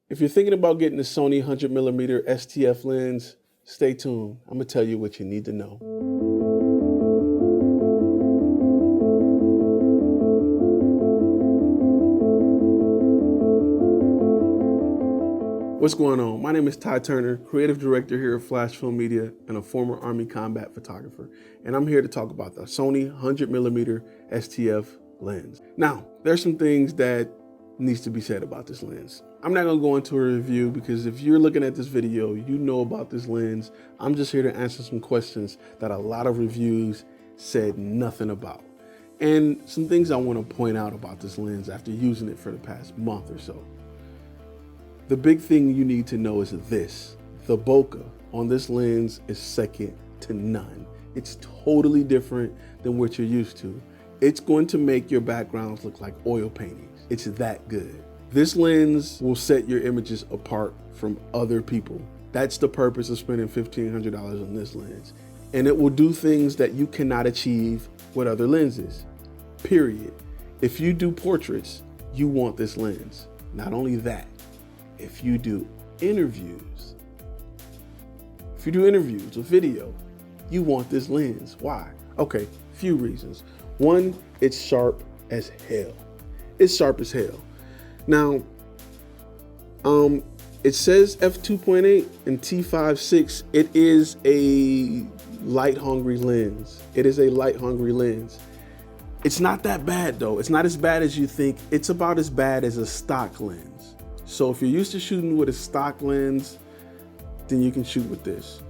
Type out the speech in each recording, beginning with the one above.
If you're thinking about getting the Sony 100mm STF lens, stay tuned. I'm gonna tell you what you need to know. What's going on? My name is Ty Turner, creative director here at Flash Film Media and a former Army combat photographer. And I'm here to talk about the Sony 100mm STF lens. Now, there's some things that needs to be said about this lens. I'm not gonna go into a review because if you're looking at this video, you know about this lens. I'm just here to answer some questions that a lot of reviews said nothing about. And some things I wanna point out about this lens after using it for the past month or so. The big thing you need to know is this: the bokeh on this lens is second to none. It's totally different than what you're used to. It's going to make your backgrounds look like oil paintings. It's that good. This lens will set your images apart from other people. That's the purpose of spending $1,500 on this lens. And it will do things that you cannot achieve with other lenses, period. If you do portraits, you want this lens. Not only that, if you do interviews or video, you want this lens. Why? Okay, few reasons. One, it's sharp as hell. It's sharp as hell. Now, it says f2.8 and t5.6. It is a light-hungry lens. It is a light-hungry lens. It's not that bad though. It's not as bad as you think. It's about as bad as a stock lens. So if you're used to shooting with a stock lens, then you can shoot with this.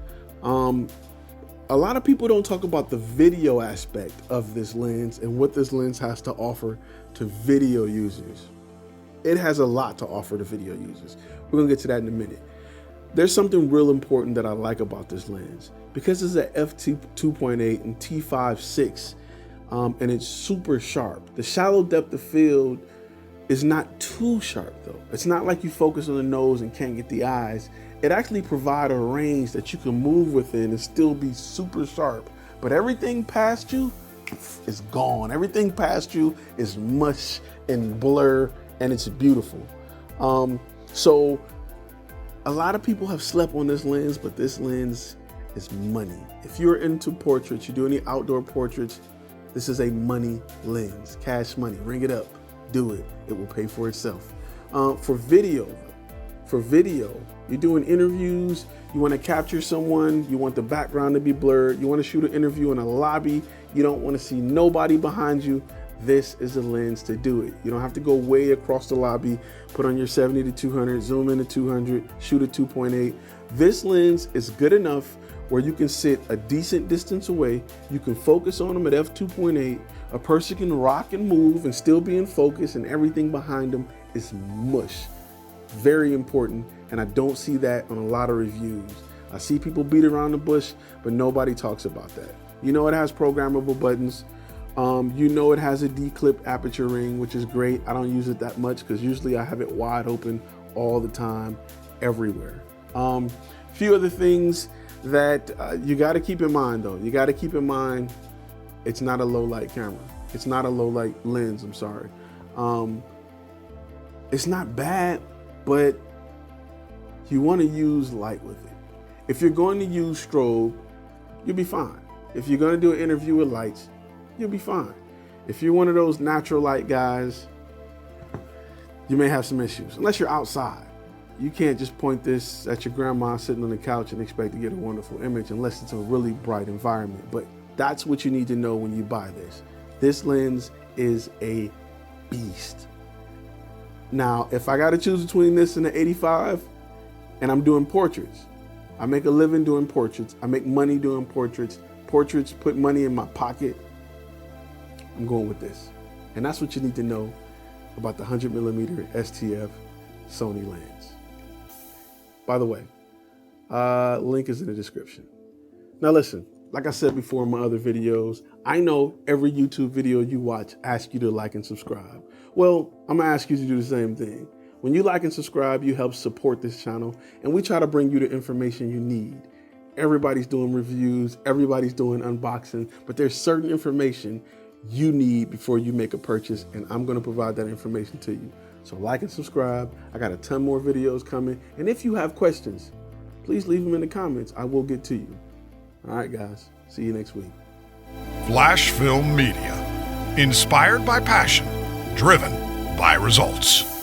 A lot of people don't talk about the video aspect of this lens and what this lens has to offer to video users. It has a lot to offer to video users. We're gonna get to that in a minute. There's something real important that I like about this lens. Because it's at f2.8 and t5.6, and it's super sharp. The shallow depth of field is not too sharp though. It's not like you focus on the nose and can't get the eyes. It actually provides a range that you can move within and still be super sharp. But everything past you is gone. Everything past you is mush and blur, and it's beautiful. So a lot of people have slept on this lens, but this lens is money. If you're into portraits, you do any outdoor portraits, this is a money lens, cash money. Ring it up, do it. It will pay for itself. For video, you're doing interviews, you want to capture someone, you want the background to be blurred, you want to shoot an interview in a lobby, you don't want to see nobody behind you, this is a lens to do it. You don't have to go way across the lobby, put on your 70 to 200, zoom in to 200, shoot at 2.8. This lens is good enough where you can sit a decent distance away, you can focus on them at f2.8, a person can rock and move and still be in focus, and everything behind them is mush. Very important, and I don't see that on a lot of reviews. I see people beat around the bush, but nobody talks about that. You know it has programmable buttons. You know it has a declip aperture ring, which is great. I don't use it that much because usually I have it wide open all the time, everywhere. Few other things that you got to keep in mind though. You got to keep in mind it's not a low light camera. It's not a low light lens, I'm sorry. It's not bad, but you want to use light with it. If you're going to use strobe, you'll be fine. If you're going to do an interview with lights, you'll be fine. If you're one of those natural light guys, you may have some issues, unless you're outside. You can't just point this at your grandma sitting on the couch and expect to get a wonderful image unless it's a really bright environment. But that's what you need to know when you buy this. This lens is a beast. Now, if I got to choose between this and the 85, and I'm doing portraits, I make a living doing portraits. I make money doing portraits. Portraits put money in my pocket. I'm going with this. And that's what you need to know about the 100mm STF Sony lens. By the way, link is in the description. Now listen, like I said before in my other videos, I know every YouTube video you watch asks you to like and subscribe. Well, I'm gonna ask you to do the same thing. When you like and subscribe, you help support this channel, and we try to bring you the information you need. Everybody's doing reviews, everybody's doing unboxing, but there's certain information you need before you make a purchase, and I'm gonna provide that information to you. So like and subscribe. I got a ton more videos coming. And if you have questions, please leave them in the comments. I will get to you. All right, guys. See you next week. Flash Film Media. Inspired by passion, driven by results.